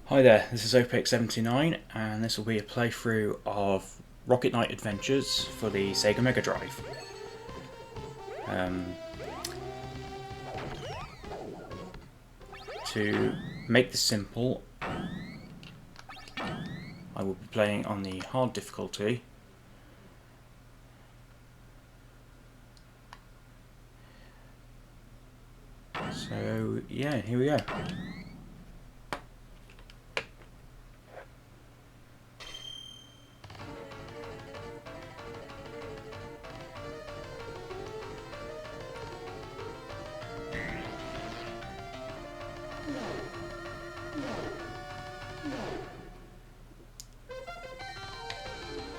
Hi there, this is Opaque79 and this will be a playthrough of Rocket Knight Adventures for the Sega Mega Drive. To make this simple, I will be playing on the hard difficulty. So yeah, here we go.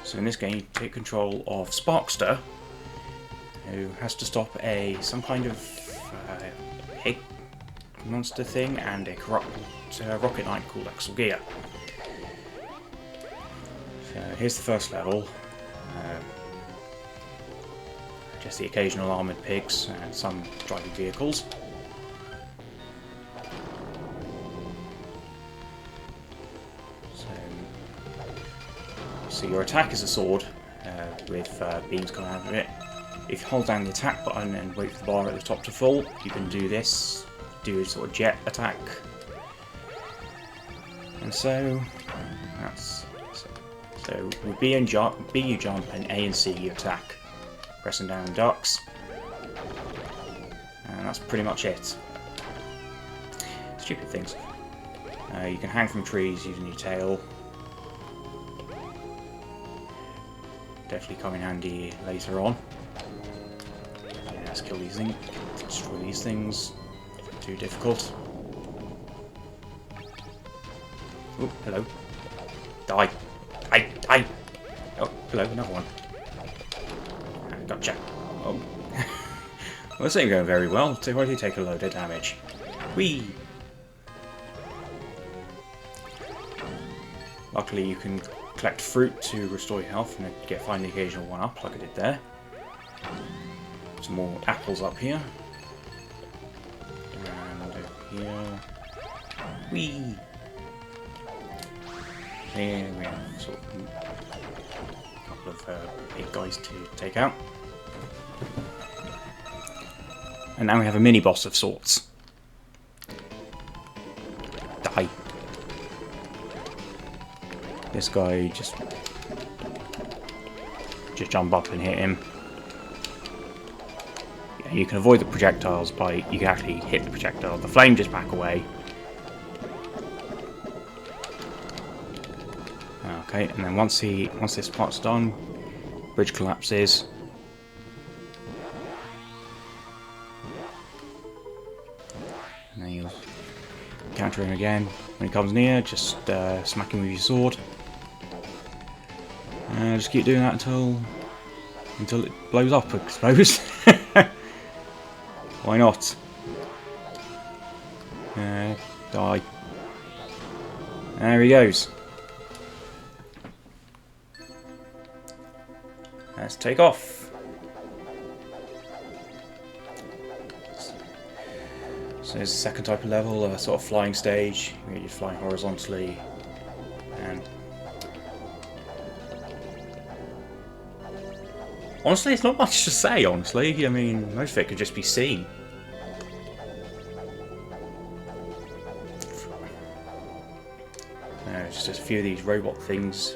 So in this game, you take control of Sparkster, who has to stop some kind of pig monster thing and a corrupt Rocket Knight called Axel Gear. So here's the first level. Just the occasional armoured pigs and some driving vehicles. So your attack is a sword with beams coming out of it. If you hold down the attack button and wait for the bar at the top to full, you can do this, do a sort of jet attack. And so with B you jump and A and C you attack, pressing down ducks. And that's pretty much it. Stupid things. You can hang from trees using your tail. Definitely come in handy later on. Yeah, let's kill these things, destroy these things. Too difficult. Oh, hello. Die! Die! Oh, hello, another one. Gotcha. Oh. Well, this ain't going very well. So why do you take a load of damage? Whee! Luckily you can collect fruit to restore your health and find the occasional one up like I did there. Some more apples up here. And over here. Whee! Here we have sort of a couple of big guys to take out. And now we have a mini boss of sorts. Die. This guy just jump up and hit him. Yeah, you can avoid the projectiles by you can actually hit the projectile. The flame just back away. Okay, and then once this part's done, bridge collapses. And then you'll counter him again. When he comes near, just smack him with your sword. Just keep doing that until it blows up, I suppose. Why not? Die. There he goes. Let's take off. So there's the second type of level, a sort of flying stage. You're flying horizontally, and honestly, it's not much to say. Honestly, I mean, most of it could just be seen. It's just a few of these robot things.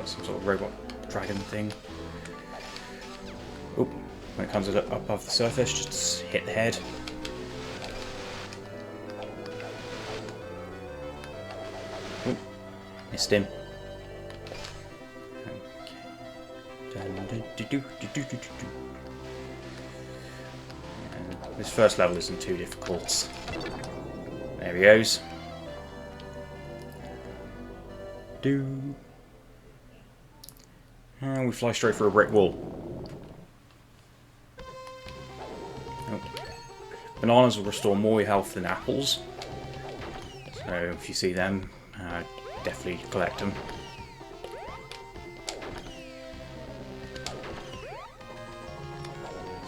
Some sort of robot dragon thing. Oop, when it comes up above the surface, just hit the head. Oop, missed him. And this first level isn't too difficult. There he goes. And we fly straight through a brick wall. Oh. Bananas will restore more health than apples. So if you see them, definitely collect them.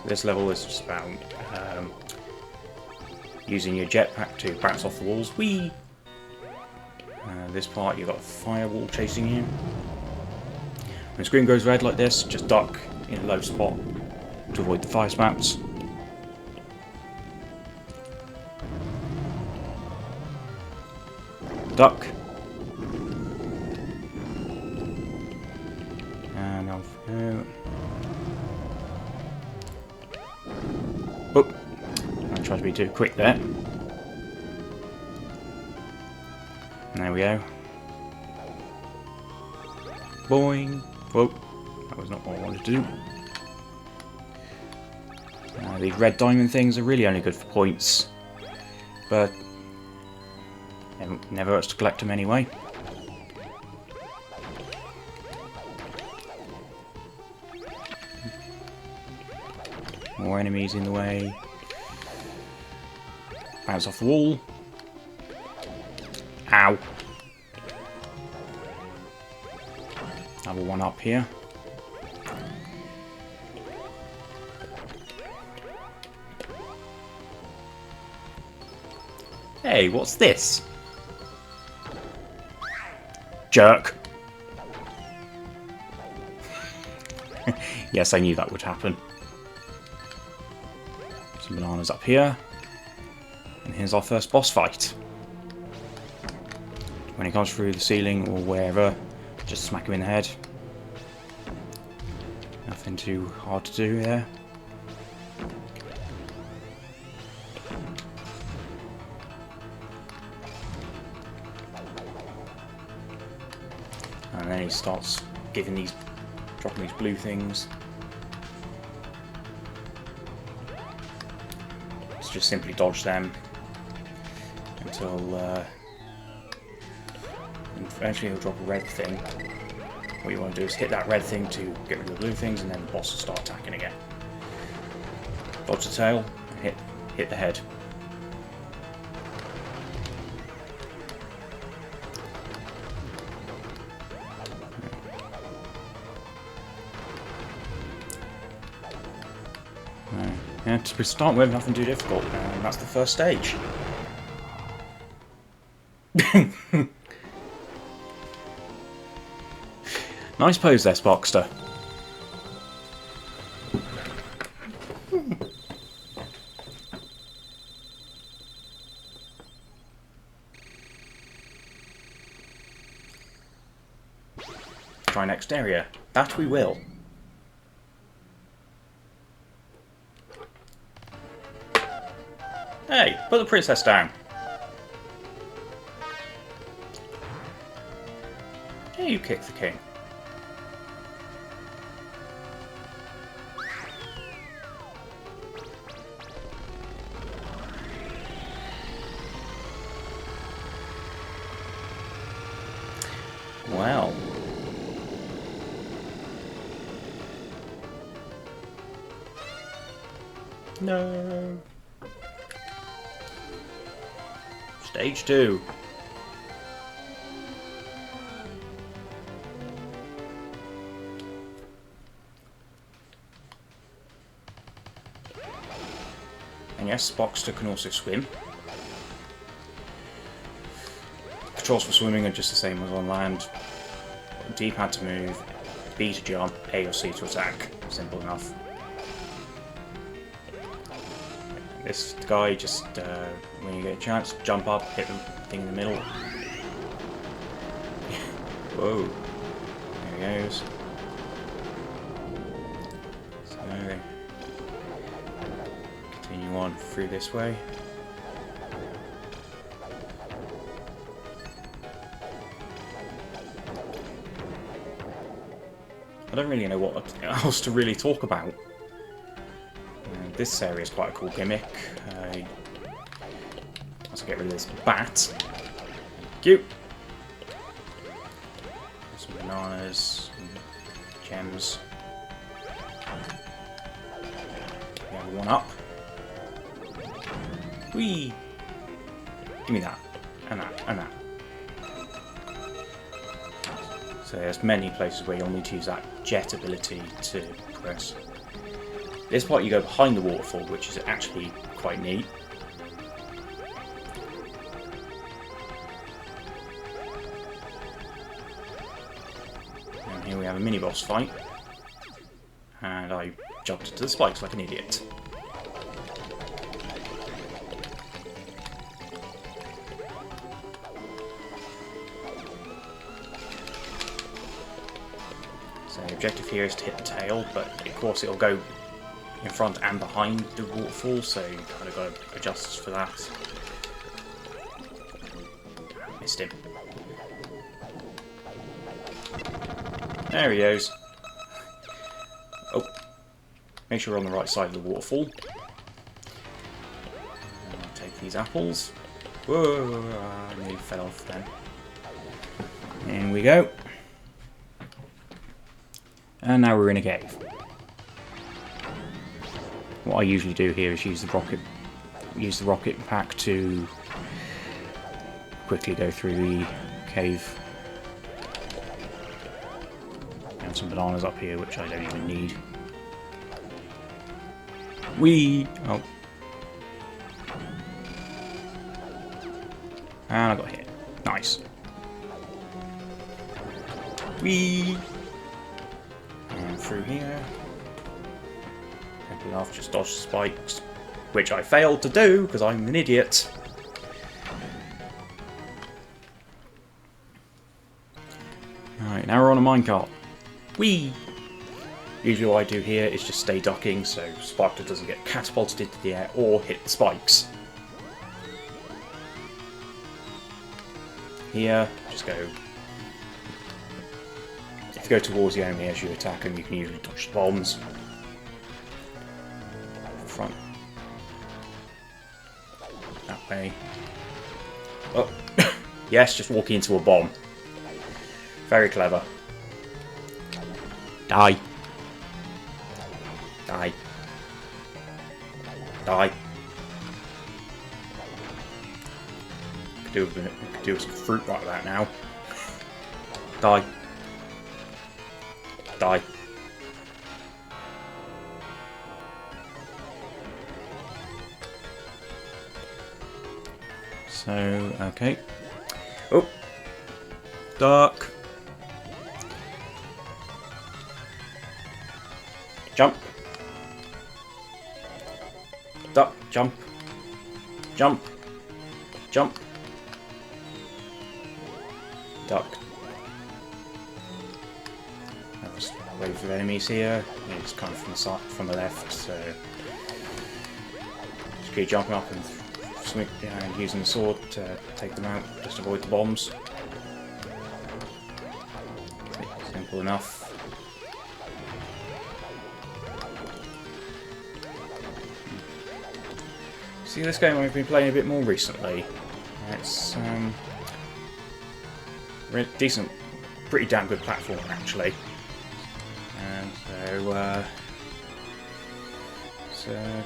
So this level is just about using your jetpack to bounce off the walls. Whee! This part, you've got a firewall chasing you. When the screen goes red like this, just duck in a low spot to avoid the fire spouts. Duck. And off we go. Oh, I tried to be too quick there. And there we go. Boing. Whoa, that was not what I wanted to do. These red diamond things are really only good for points, but never hurts to collect them anyway. More enemies in the way. Bounce off the wall. Ow. Another one up here. Hey, what's this? Jerk. Yes, I knew that would happen. Some bananas up here. And here's our first boss fight. When he comes through the ceiling or wherever, just smack him in the head. Nothing too hard to do there. And then he starts dropping these blue things. So just simply dodge them until eventually he'll drop a red thing. What you want to do is hit that red thing to get rid of the blue things, and then the boss will start attacking again. Dodge the tail and hit the head. Yeah, to start with, nothing too difficult, and that's the first stage. Nice pose there, Sparkster. Try next area. That we will. Hey, put the princess down. Yeah, you kick the king. Well. No. Stage 2. And yes, Boxster can also swim. Controls for swimming are just the same as on land. D-pad to move, B to jump, A or C to attack. Simple enough. This guy just, when you get a chance, jump up, hit the thing in the middle. Whoa. There he goes. So, continue on through this way. I don't really know what else to really talk about. This area is quite a cool gimmick. Let's get rid of this bat. Cute. Some bananas, some gems. We have one up. Whee! Give me that, and that, and that. So there's many places where you'll need to use that jet ability to progress. This part you go behind the waterfall, which is actually quite neat. And here we have a mini-boss fight. And I jumped into the spikes like an idiot. So the objective here is to hit the tail, but of course it'll go in front and behind the waterfall, so you kind of got to adjust for that. Missed him. There he goes. Oh, make sure we're on the right side of the waterfall. And I'll take these apples. Whoa, I nearly fell off then. In we go. And now we're in a cave. What I usually do here is use the rocket pack to quickly go through the cave. And some bananas up here, which I don't even need. Oh. And I got hit. Nice. And through here. Hopefully I'll just dodge the spikes, which I failed to do because I'm an idiot. Alright, now we're on a minecart. Whee! Usually what I do here is just stay ducking so Sparkler doesn't get catapulted into the air or hit the spikes. Here, just go. If you go towards the enemy as you attack them, you can usually dodge the bombs. Front. That way. Oh, yes, just walking into a bomb. Very clever. Die. Die. Die. Could do with some fruit like that now. Die. Die. So, okay. Oh! Duck! Jump! Duck! Jump! Jump! Jump! Duck. There's a wave of enemies here. It's kind of from the side, from the left, so just keep jumping up and swing, and using the sword to take them out, just avoid the bombs. Simple enough. See, this game I've been playing a bit more recently. It's decent, pretty damn good platform actually. And so,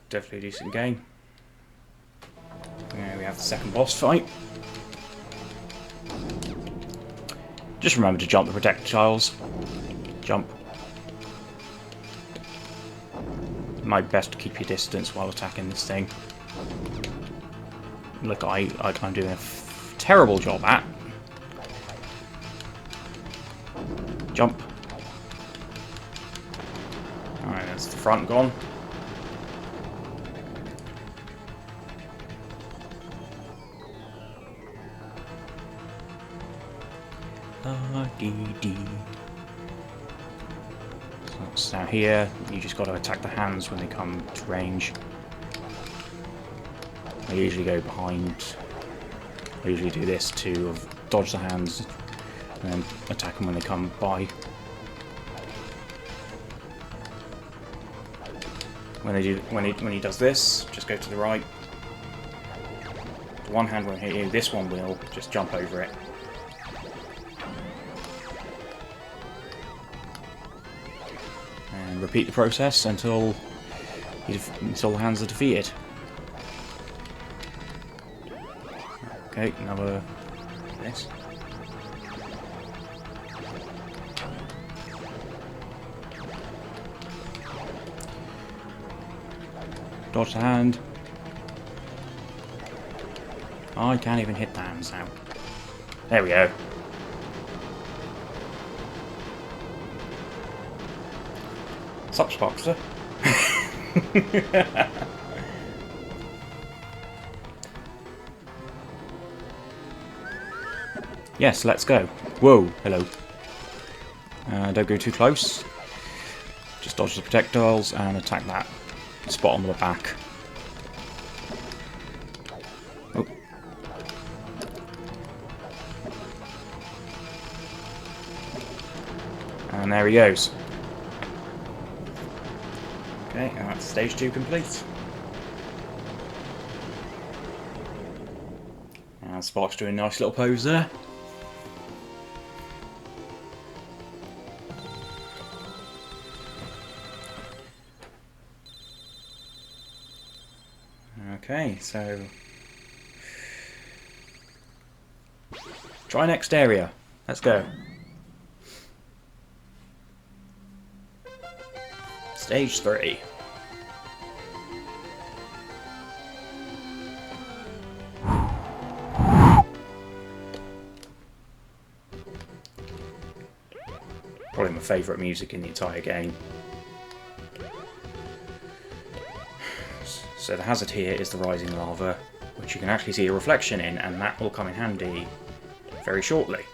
definitely a decent game. Now we have the second boss fight. Just remember to jump the projectiles. Jump. Might best to keep your distance while attacking this thing. Look, I'm doing a terrible job at. Jump. Alright, that's the front gone. So now here, you just got to attack the hands when they come to range. I usually go behind. I usually do this to dodge the hands and then attack them when they come by. When he does this, just go to the right. The one hand won't hit you. This one will. Just jump over it. And repeat the process until the hands are defeated. Okay, another this. Dodge the hand. I can't even hit the hands now. There we go. Sup, Spoxter? Yes, let's go. Whoa, hello. Don't go too close. Just dodge the projectiles and attack that spot on the back. Oh. And there he goes. Okay, and that's stage 2 complete. And Spark's doing a nice little pose there. Okay, so try next area. Let's go. Stage 3. Probably my favourite music in the entire game. So the hazard here is the rising lava, which you can actually see a reflection in, and that will come in handy very shortly.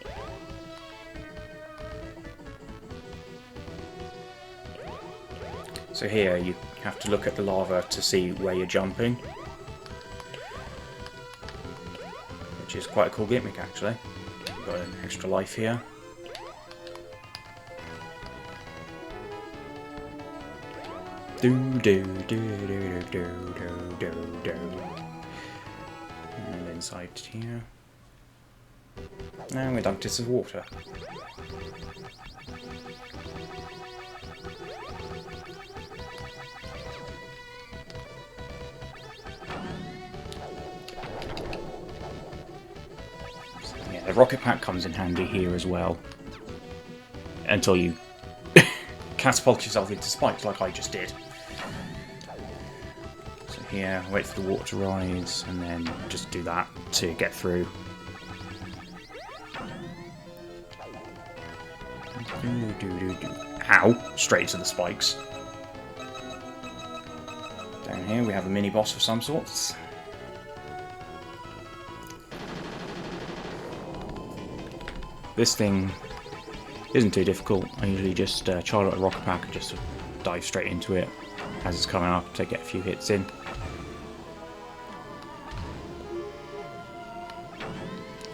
So here you have to look at the lava to see where you're jumping, which is quite a cool gimmick actually. You've got an extra life here. Do do do do do do do do. And inside here. And we're dunked into the water. So, yeah, the rocket pack comes in handy here as well. Until you catapult yourself into spikes like I just did. So here, wait for the water to rise, and then just do that to get through. Ow! Straight into the spikes. Down here we have a mini boss of some sorts. This thing isn't too difficult. I usually just charge out a rocket pack and just dive straight into it as it's coming up to get a few hits in.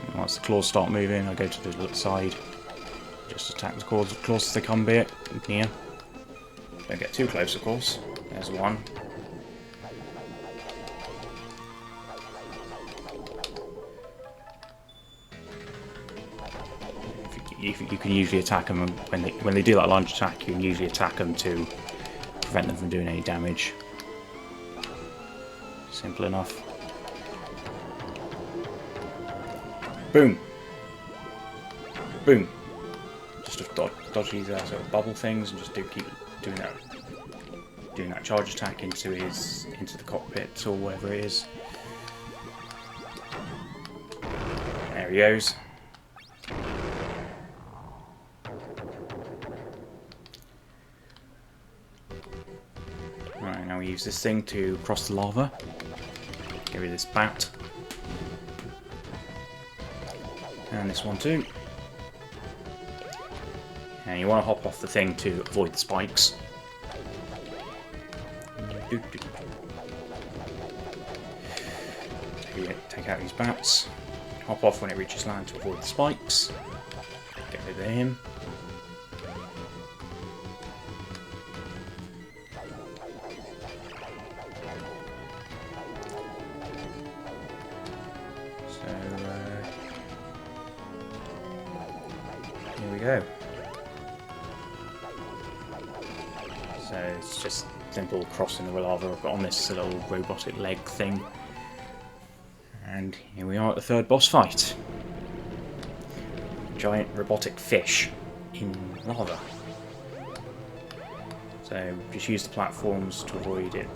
And once the claws start moving, I go to the other side. Just attack the claws as they come here. Don't get too close, of course. There's one. You can usually attack them when they do that launch attack. You can usually attack them to prevent them from doing any damage. Simple enough. Boom. Boom. Just dodge these sort of bubble things and just keep doing that charge attack into the cockpit or whatever it is. There he goes. Right, now we use this thing to cross the lava. Get rid of this bat. And this one too. And you want to hop off the thing to avoid the spikes. Take out these bats. Hop off when it reaches land to avoid the spikes. Get rid of him. So, here we go. So it's just simple crossing the lava. I've got on this little robotic leg thing. And here we are at the third boss fight. Giant robotic fish in lava. So just use the platforms to avoid it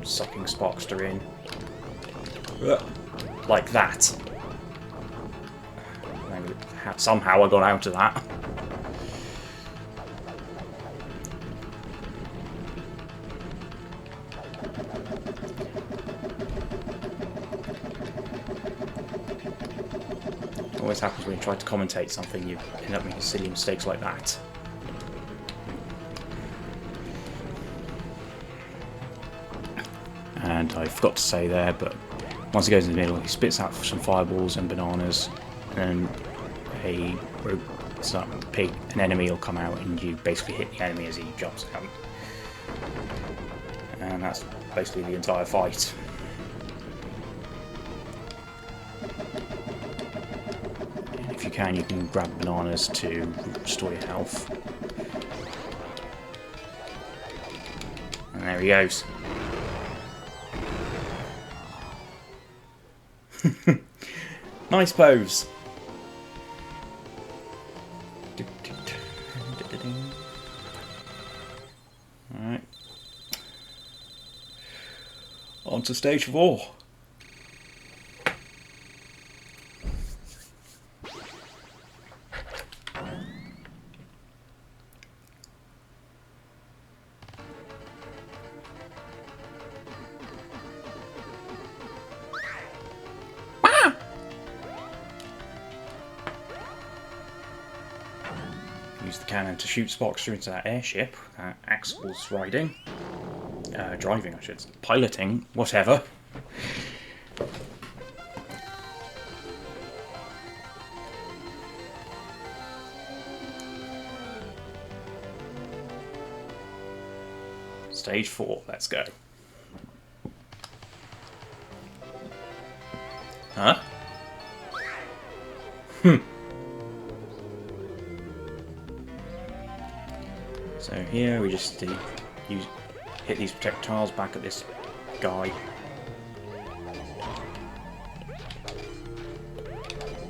sucking Sparkster in. Like that. Somehow I got out of that. Always happens when you try to commentate something, you end up making silly mistakes like that. And I forgot to say there, but once he goes in the middle, he spits out some fireballs and bananas, and an enemy will come out, and you basically hit the enemy as he jumps out. And that's basically the entire fight. And if you can grab bananas to restore your health. And there he goes. Nice pose. Alright. On to stage 4. Use the cannon to shoot Sparkster into that airship that Axel's riding. Driving, I should say. Piloting, whatever. Stage 4, let's go. Huh? So here we just hit these projectiles back at this guy.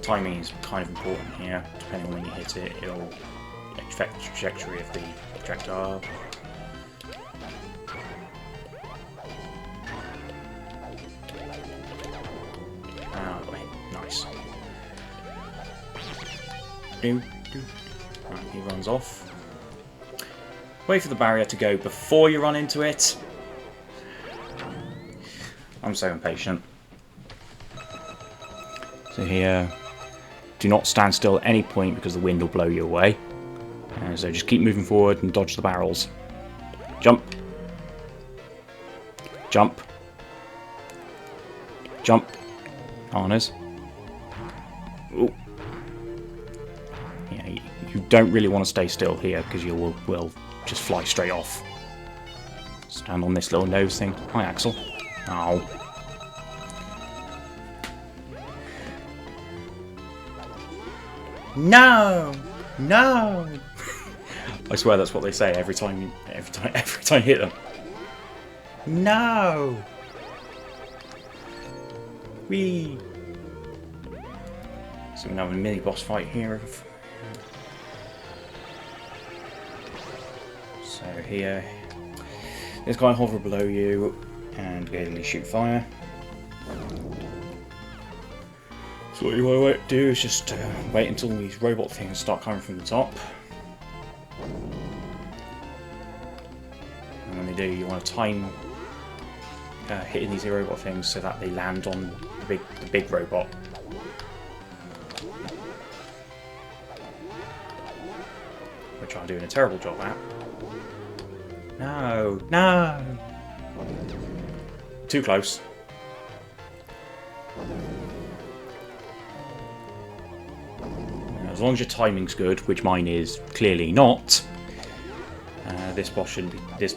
Timing is kind of important here. Depending on when you hit it, it'll affect the trajectory of the projectile. Ah, I got hit. Nice. Right, he runs off. Wait for the barrier to go before you run into it. I'm so impatient. So here, do not stand still at any point because the wind will blow you away. So just keep moving forward and dodge the barrels. Jump. Jump. Jump. Harness. Ooh. Yeah, you don't really want to stay still here because you will just fly straight off. Stand on this little nose thing. Hi, Axel. Ow. No! No! I swear that's what they say every time you hit them. No! Whee! So we now have a mini boss fight here. So here, this guy hover below you and basically shoot fire. So what you want to do is just wait until these robot things start coming from the top. And when they do, you want to time hitting these robot things so that they land on the big robot. Which I'm doing a terrible job at. No, no! Too close. As long as your timing's good, which mine is clearly not, this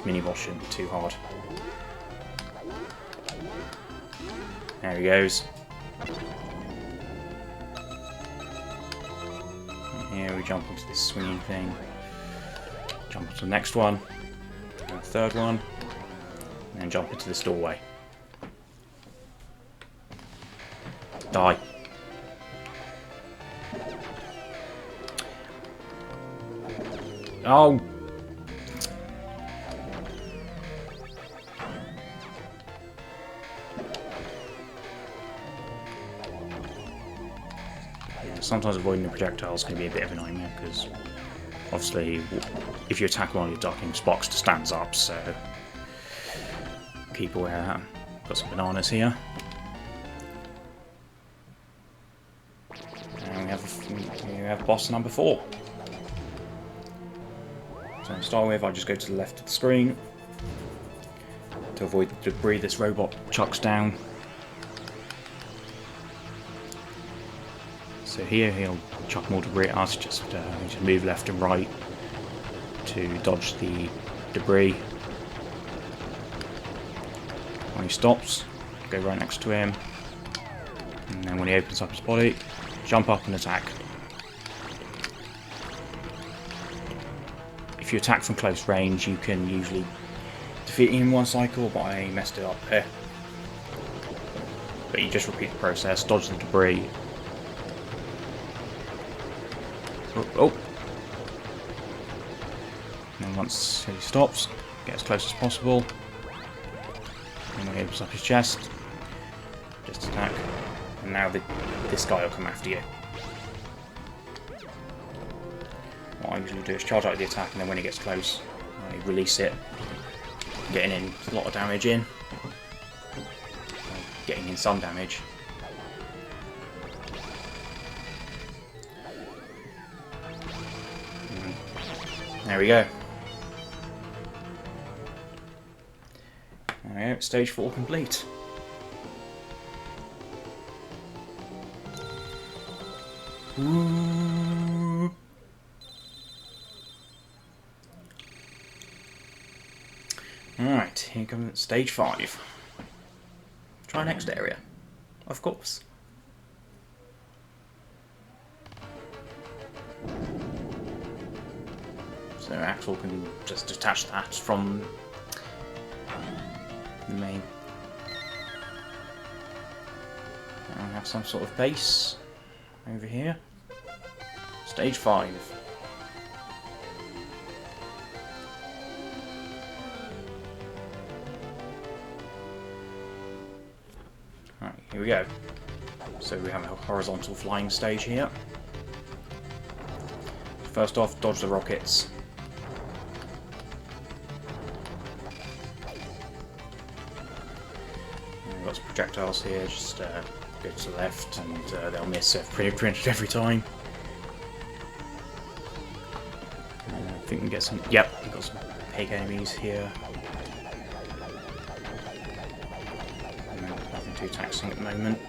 mini boss shouldn't be too hard. There he goes. And here we jump onto this swinging thing. Jump onto the next one. And the third one. And then jump into this doorway. Die. Oh! sometimes avoiding the projectiles can be a bit of a nightmare, because obviously if you attack while you're ducking, Spockster stands up, so keep aware of that. Got some bananas here. And we have boss number 4. So to start with, I just go to the left of the screen to avoid the debris this robot chucks down. So here he'll chuck more debris at us, just move left and right to dodge the debris. When he stops, go right next to him, and then when he opens up his body, jump up and attack. If you attack from close range, you can usually defeat him in one cycle, but I messed it up here. But you just repeat the process, dodge the debris. Oh. And then once he stops, get as close as possible. And when he opens up his chest, just attack. And now this guy will come after you. What I usually do is charge out of the attack, and then when he gets close, I release it, getting in a lot of damage in. Getting in some damage. There we go. Alright, stage 4 complete. Ooh. Alright, here comes stage 5. Try next area. Of course. So Axel can just detach that from the main. And I have some sort of base over here. Stage 5. Alright, here we go. So we have a horizontal flying stage here. First off, dodge the rockets. Got some projectiles here, just go to the left and they'll miss pretty much every time. I think we can get some. Yep, we've got some pig enemies here. Nothing too taxing at the moment.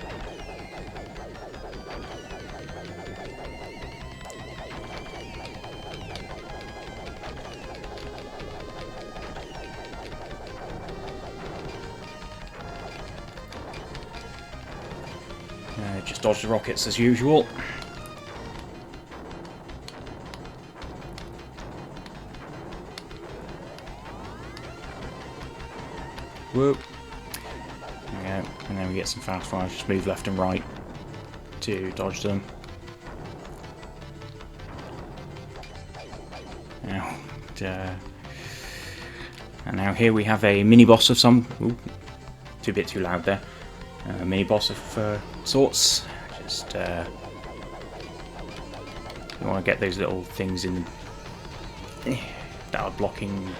Just dodge the rockets as usual. Whoop. There we go. And then we get some fast fires. Just move left and right to dodge them. Now, and now here we have a mini boss of some. Ooh, a bit too loud there. Mini boss of sorts. Just you want to get those little things in that are blocking the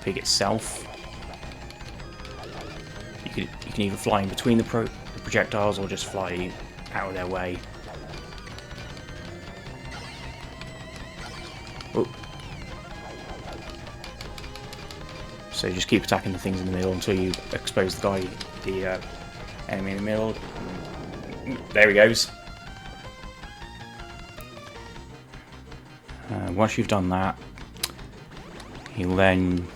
pig itself. You can either fly in between the projectiles or just fly out of their way. Oh. So just keep attacking the things in the middle until you expose the enemy in the middle. There he goes. Once you've done that, he'll then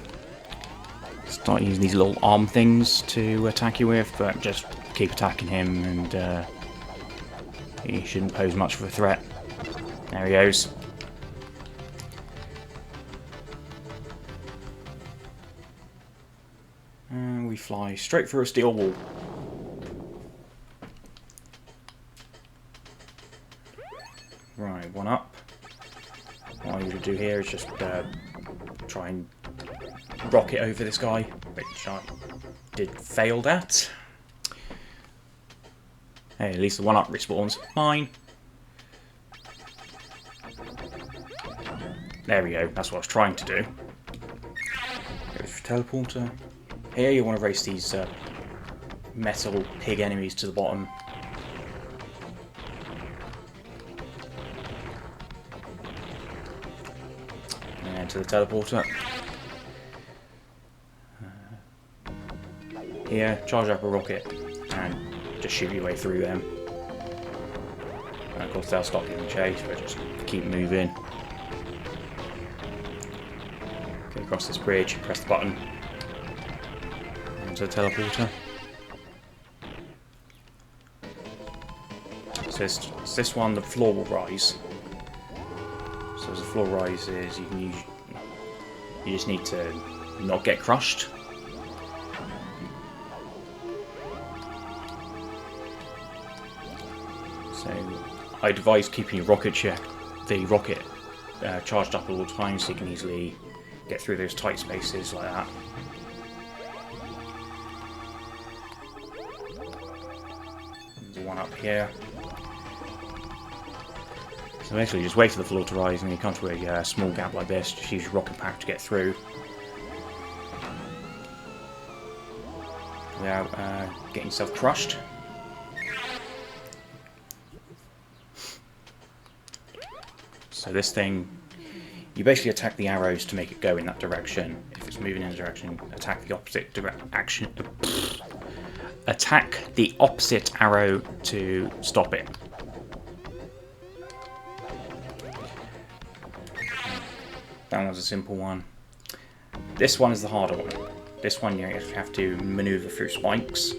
start using these little arm things to attack you with, but just keep attacking him and he shouldn't pose much of a threat. There he goes. And we fly straight through a steel wall. Right, one up. What I usually do here is just try and rocket over this guy, which I failed at. Hey, at least the one up respawns. Mine. There we go, that's what I was trying to do. Goes for teleporter. Here you want to race these metal pig enemies to the bottom. And to the teleporter. Here, charge up a rocket and just shoot your way through them. And of course they'll stop you in chase, but just keep moving. Go across this bridge, press the button. Into the teleporter. So it's this one, the floor will rise. So as the floor rises, you just need to not get crushed. So I'd advise keeping your rocket charged up at all times so you can easily get through those tight spaces like that. There's one up here. So basically just wait for the floor to rise, and when you come to a small gap like this, just use your rocket pack to get through. Without getting yourself crushed. So this thing, you basically attack the arrows to make it go in that direction. If it's moving in a direction, attack the opposite direction. Attack the opposite arrow to stop it. That one's a simple one. This one is the harder one. This one you actually have to maneuver through spikes.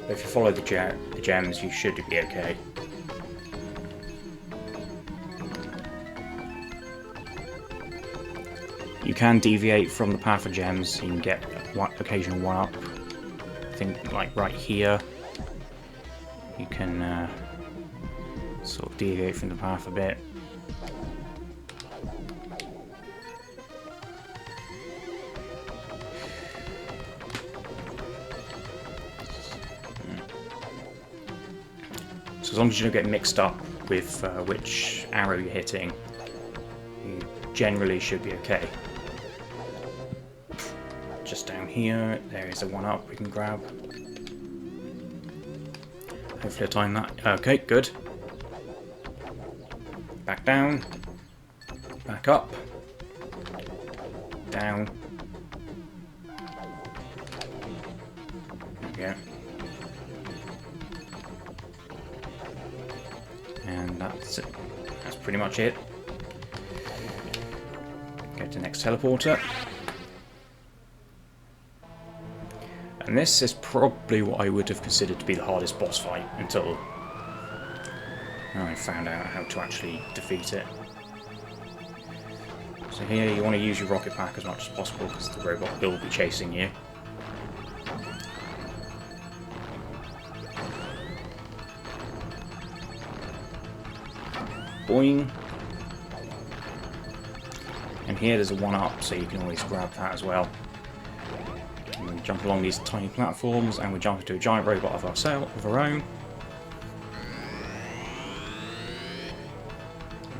But if you follow the gems, you should be okay. You can deviate from the path of gems, you can get one occasional one-up. I think like right here, you can sort of deviate from the path a bit. So as long as you don't get mixed up with which arrow you're hitting, you generally should be okay. Just down here, there is a one-up we can grab. Hopefully I time that. Okay, good. Back down. Back up. Down. There we go. And that's it. That's pretty much it. Go to the next teleporter. And this is probably what I would have considered to be the hardest boss fight until I found out how to actually defeat it. So here you want to use your rocket pack as much as possible because the robot will be chasing you. Boing. And here there's a one-up, so you can always grab that as well. And we jump along these tiny platforms, and we jump into a giant robot of our own.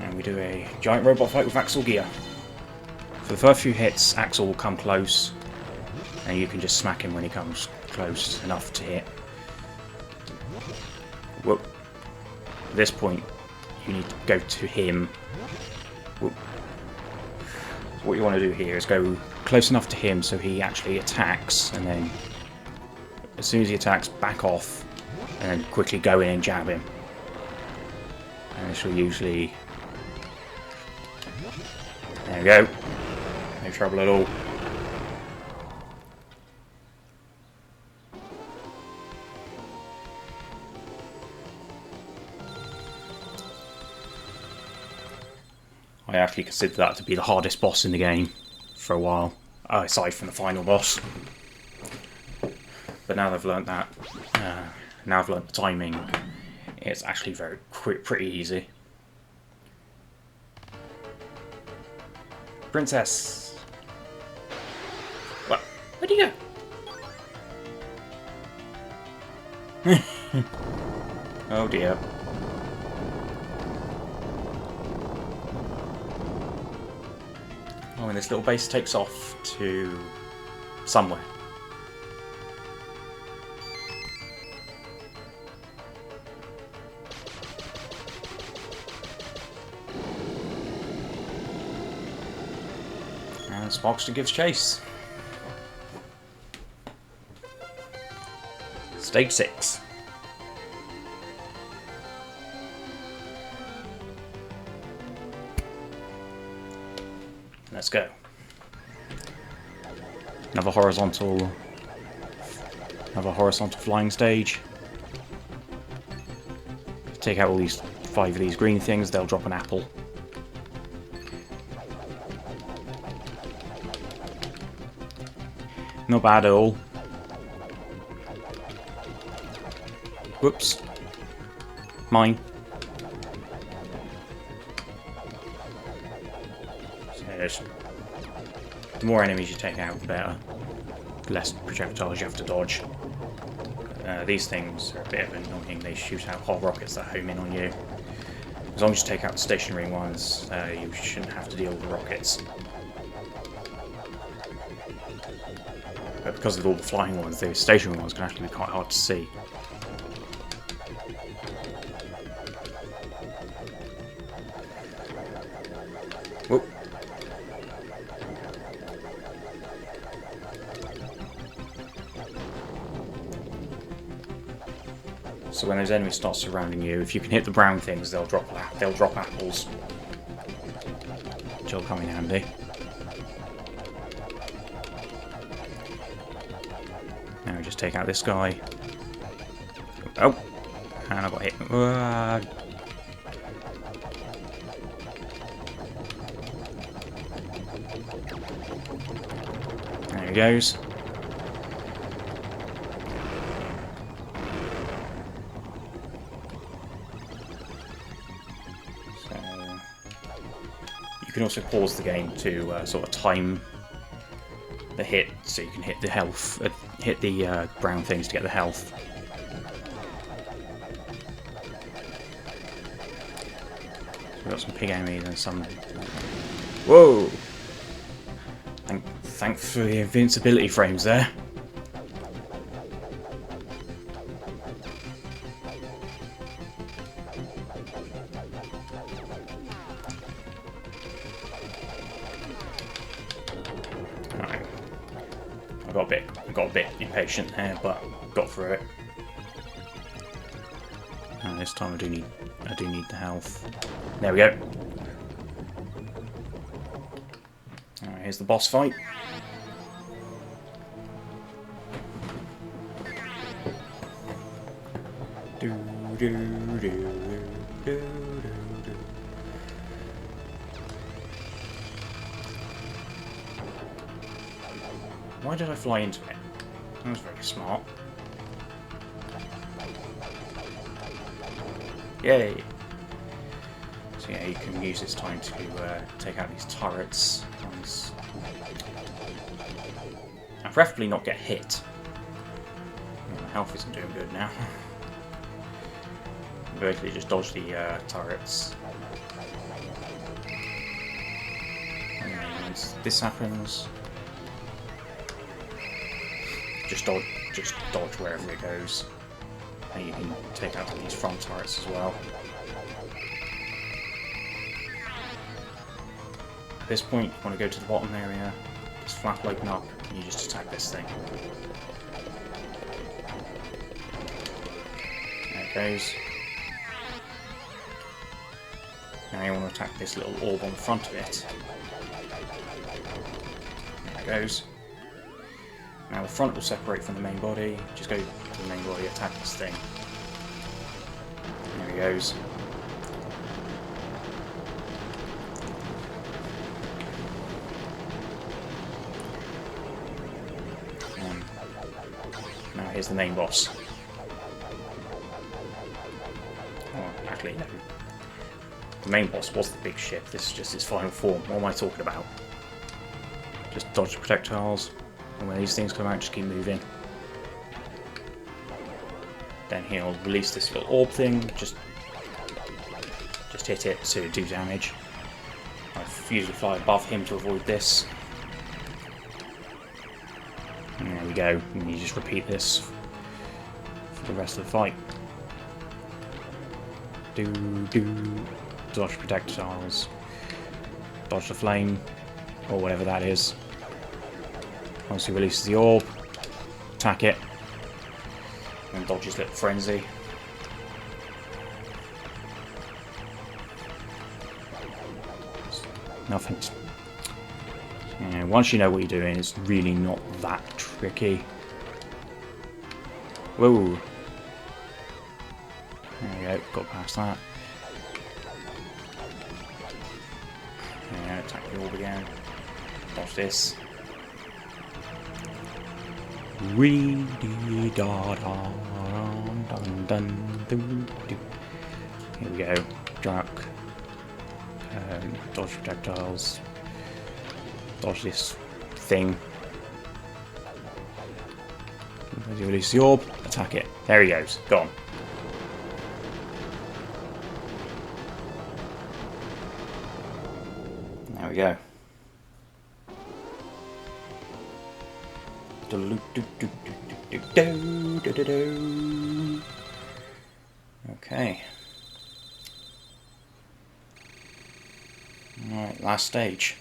And we do a giant robot fight with Axel gear. For the first few hits, Axel will come close, and you can just smack him when he comes close enough to hit. Whoop. At this point, you need to go to him. Whoop. So what you want to do here is go close enough to him so he actually attacks, and then as soon as he attacks, back off, and then quickly go in and jab him. And this will usually... There we go. No trouble at all. I actually consider that to be the hardest boss in the game for a while, aside from the final boss. But now that I've learnt that, now I've learnt the timing, it's actually pretty easy. Princess! What? Where'd you go? Oh dear. Oh, and this little base takes off to somewhere. And Sparkster gives chase. Stage 6. Let's go. Another horizontal flying stage. Take out all these 5 of these green things, they'll drop an apple. Not bad at all. Whoops. Mine. So the more enemies you take out, the better. The less projectiles you have to dodge. These things are a bit of annoying. They shoot out hot rockets that home in on you. As long as you take out the stationary ones, you shouldn't have to deal with the rockets. But because of all the flying ones, the stationary ones can actually be quite hard to see. Whoop. So when those enemies start surrounding you, if you can hit the brown things, they'll drop apples, which will come in handy. Now we just take out this guy. Oh, and I got hit. There he goes. You can also pause the game to sort of time the hit, so you can hit the health, hit the brown things to get the health. So we've got some pig enemies and some. Whoa! Thanks for the invincibility frames there. I got a bit impatient there, but got through it. And this time I do need the health. There we go. Alright, here's the boss fight. Why did I fly into it? That was very smart. Yay! So yeah, you can use this time to take out these turrets. And preferably not get hit. My health isn't doing good now. Basically just dodge the turrets. And this happens. Just dodge wherever it goes. And you can take out these front turrets as well. At this point, you want to go to the bottom area, just flap open up, and you just attack this thing. There it goes. Now you want to attack this little orb on the front of it. There it goes. Now the front will separate from the main body. Just go to the main body, attack this thing. There he goes. Now here's the main boss. Oh, actually, no. The main boss was the big ship. This is just its final form. What am I talking about? Just dodge the projectiles. And when these things come out, just keep moving. Then he'll release this little orb thing. Just hit it to do damage. I usually fly above him to avoid this. And there we go. And you just repeat this for the rest of the fight. Dodge projectiles. Dodge the flame. Or whatever that is. Once he releases the orb, attack it. And dodge his little frenzy. Nothing. Yeah, once you know what you're doing, it's really not that tricky. Whoa. There we go, got past that. Yeah, attack the orb again. Dodge this. Here we go. Duck. Dodge projectiles. Dodge this thing. As you release the orb, attack it. There he goes. Gone. There we go. Okay. Alright, last stage.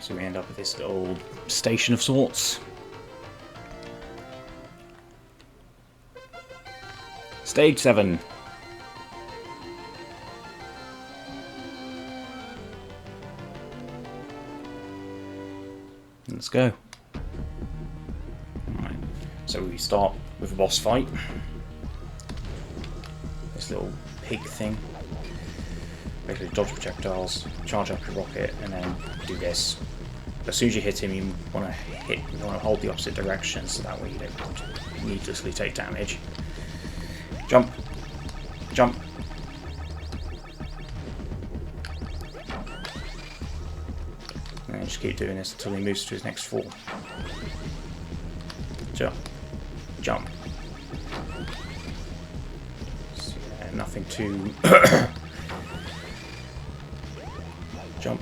So we end up with this little station of sorts. Stage 7. Let's go. Alright, so we start with a boss fight. This little pig thing. Basically dodge projectiles, charge up your rocket, and then do this. As soon as you hit him, you want to hold the opposite direction, so that way you don't needlessly take damage. Jump, jump. And then just keep doing this until he moves to his next form. Jump, jump. So, yeah, nothing too. Jump,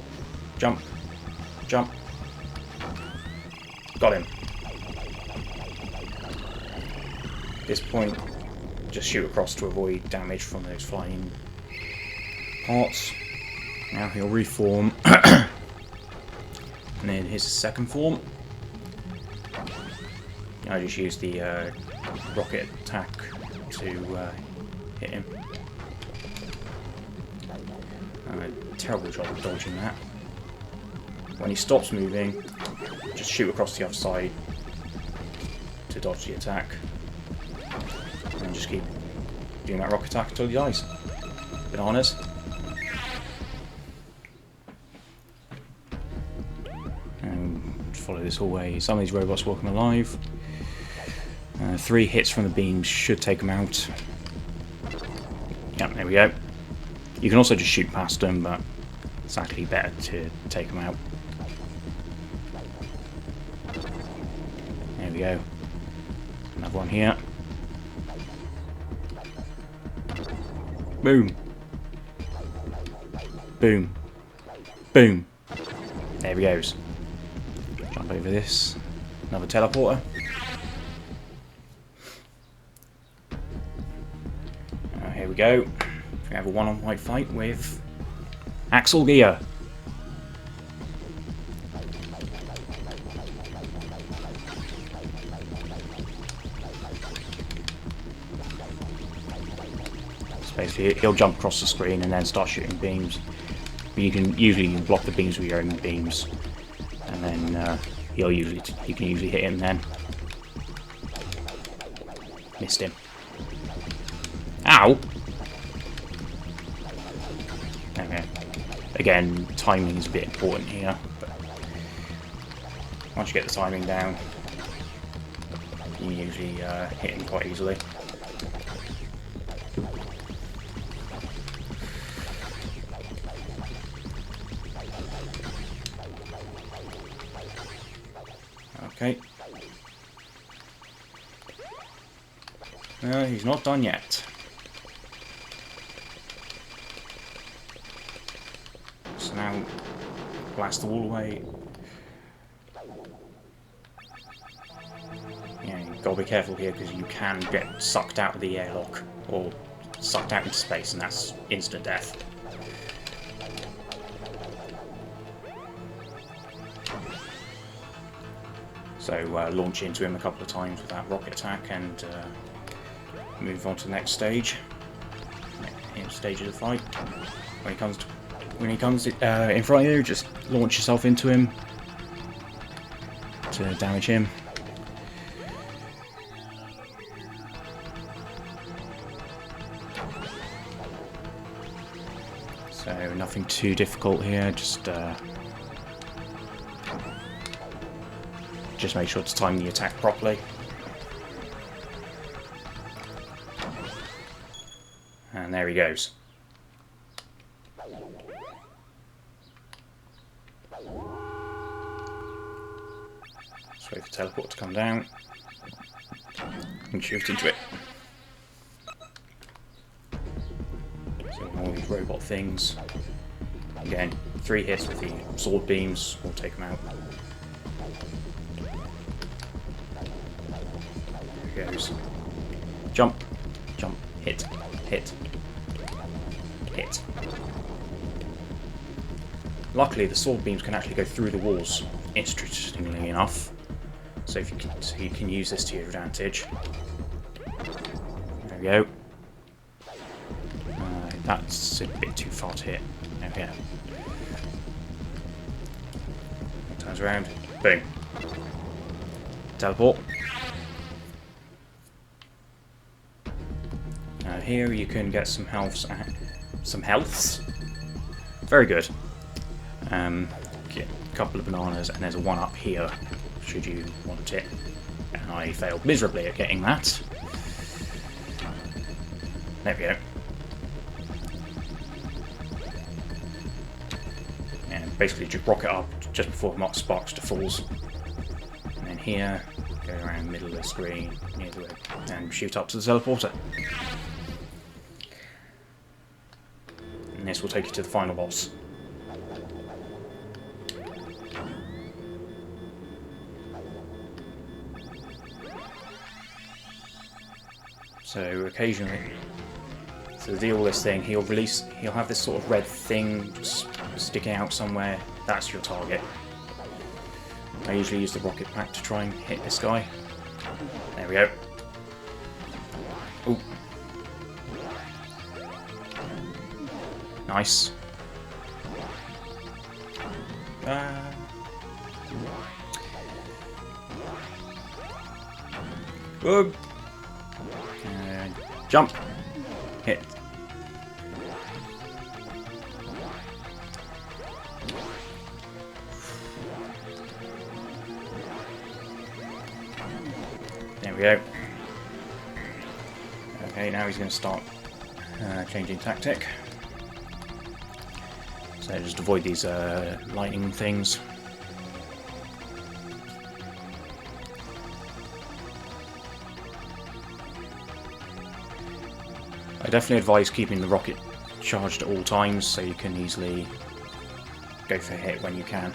jump, jump. Got him. At this point, just shoot across to avoid damage from those flying parts. Now he'll reform. And then here's his second form. I just use the rocket attack to hit him. Terrible job of dodging that. When he stops moving, just shoot across the other side to dodge the attack. And just keep doing that rocket attack until he dies. Bananas. And follow this hallway. Some of these robots walking alive. 3 hits from the beams should take them out. Yep, there we go. You can also just shoot past them, but it's actually better to take them out. There we go. Another one here. Boom. Boom. Boom. There he goes. Jump over this. Another teleporter. Here we go. We have a one-on-one fight with Axel Gear. So basically, he'll jump across the screen and then start shooting beams. But you can usually block the beams with your own beams, and then you can usually hit him then. Missed him. Ow! Okay. Again, timing is a bit important here, but once you get the timing down, you can usually hit him quite easily. Okay. No, he's not done yet. So now, blast the wall away. Yeah, you've got to be careful here because you can get sucked out of the airlock or sucked out into space, and that's instant death. So launch into him a couple of times with that rocket attack and move on to the next stage. Next stage of the fight. When he comes in front of you, just launch yourself into him to damage him. So nothing too difficult here, just make sure to time the attack properly. And there he goes. Just wait for the teleport to come down and shoot into it. So all these robot things. Again, 3 hits with the sword beams will take them out. There he goes. Jump, jump, hit, hit, hit. Luckily, the sword beams can actually go through the walls, interestingly enough. So you can use this to your advantage. There we go. That's a bit too far to hit. There we go. Turns around. Boom. Teleport. Here you can get some healths. Very good. Get a couple of bananas, and there's one up here, should you want it. And I failed miserably at getting that. There we go. And basically just rocket up just before Sparkster falls. And then here, go around the middle of the screen, near the web, and shoot up to the teleporter. And this will take you to the final boss. So occasionally, to deal with this thing, he'll have this sort of red thing sticking out somewhere. That's your target. I usually use the rocket pack to try and hit this guy. There we go. Ooh. Nice. Whoa. Jump. Hit. There we go. Okay, now he's going to start changing tactic. So just avoid these lightning things. I definitely advise keeping the rocket charged at all times so you can easily go for a hit when you can.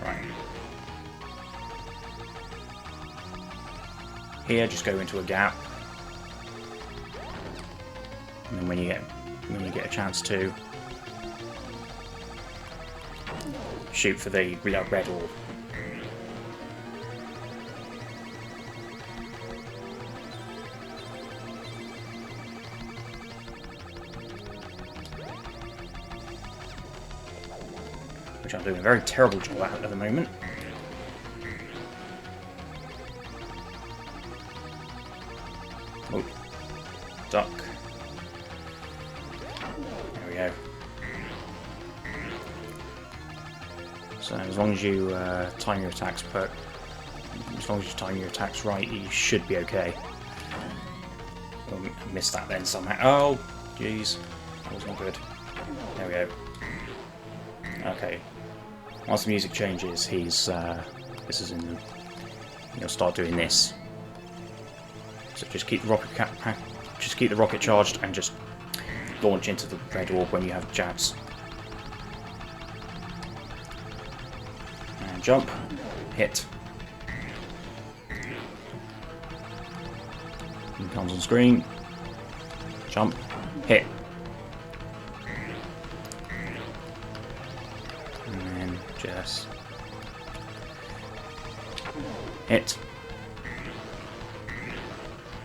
Right. Here, just go into a gap. And then when you get a chance to shoot for the red orb. Which I'm doing a very terrible job at the moment. Oh, duck. There we go. So as long as you time your attacks right, you should be okay. Oh, I missed that then somehow. Oh, jeez, that was not good. There we go. Okay. Once the music changes, he's this is in you'll start doing this. So just keep the rocket charged and just launch into the red orb when you have a chance. And jump, hit. It comes on screen. Jump, hit. And then just hit.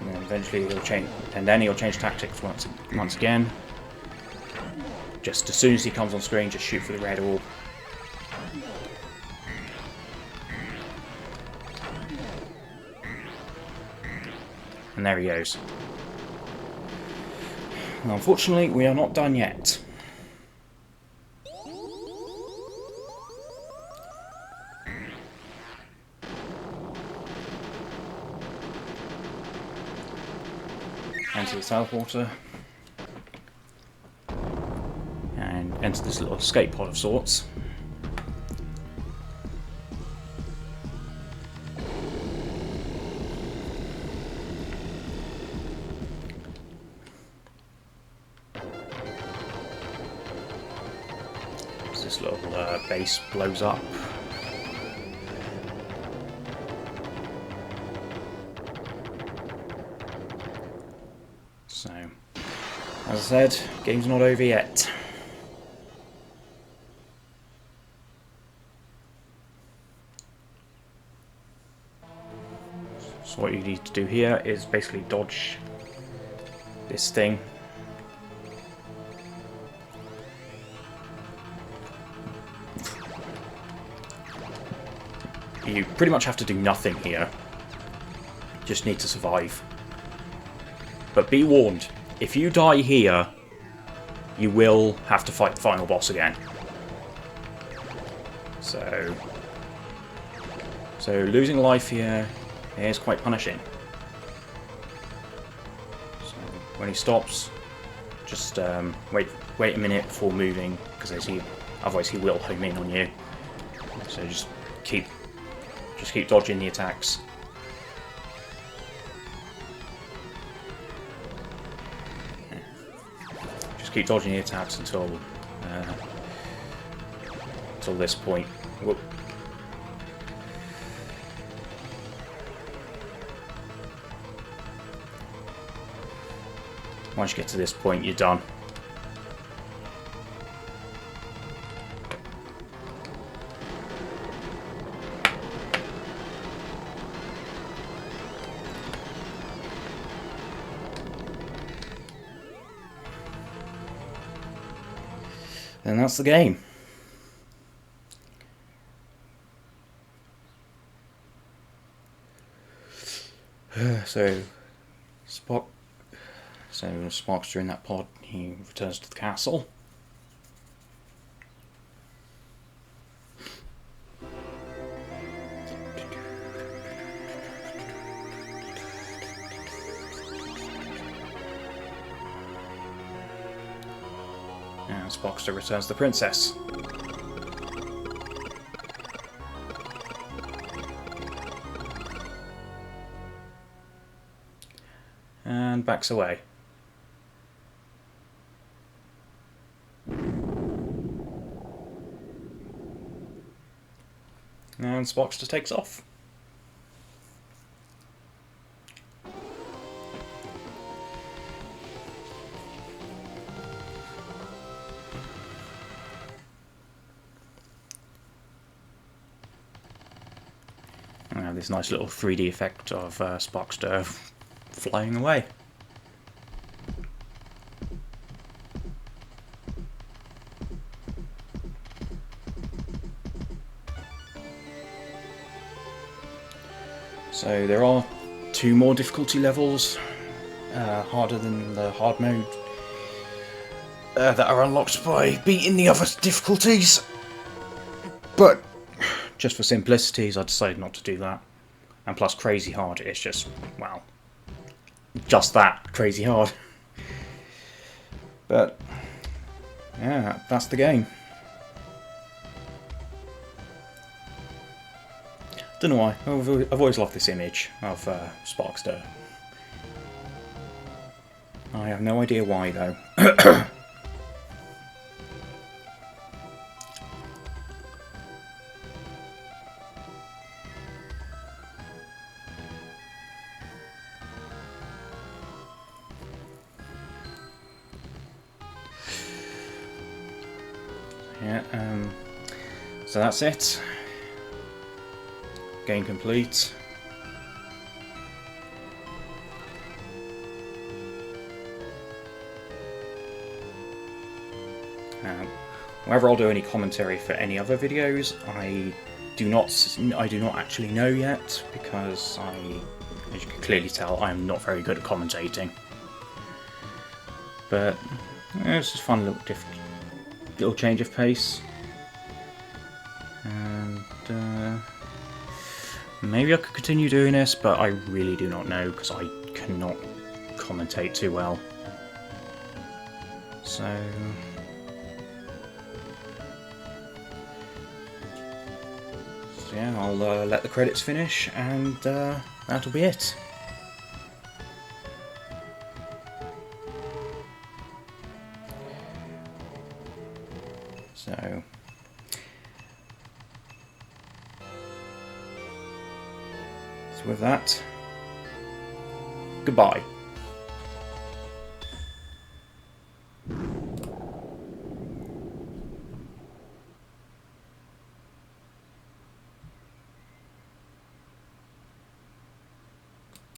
And then eventually he'll change, and then he'll change tactics once again. Just as soon as he comes on screen, just shoot for the red orb. And there he goes. Unfortunately, we are not done yet. Enter the teleporter. And enter this little escape pod of sorts. This little base blows up. So, as I said, game's not over yet. So what you need to do here is basically dodge this thing. You pretty much have to do nothing here. Just need to survive. But be warned, if you die here, you will have to fight the final boss again. So losing life here is quite punishing. So when he stops, just wait a minute before moving, because otherwise he will home in on you. So just keep dodging the attacks. Just keep dodging the attacks until this point. Whoop. Once you get to this point, you're done. And that's the game. So Sparkster in that pod, he returns to the castle. And Sparkster returns the princess. And backs away. And Sparkster takes off. And have this nice little 3D effect of Sparkster flying away. So there are 2 more difficulty levels, harder than the hard mode, that are unlocked by beating the other difficulties. But just for simplicities, I decided not to do that. And plus crazy hard is just, well, just that, crazy hard. But yeah, that's the game. Don't know why. I've always loved this image of Sparkster. I have no idea why though. Yeah, so that's it. Game complete. Whether I'll do any commentary for any other videos, I do not actually know yet, because as you can clearly tell, I am not very good at commentating. But it's just a fun little change of pace, and maybe I could continue doing this, but I really do not know because I cannot commentate too well. So yeah, I'll let the credits finish, and that'll be it. So with that, goodbye.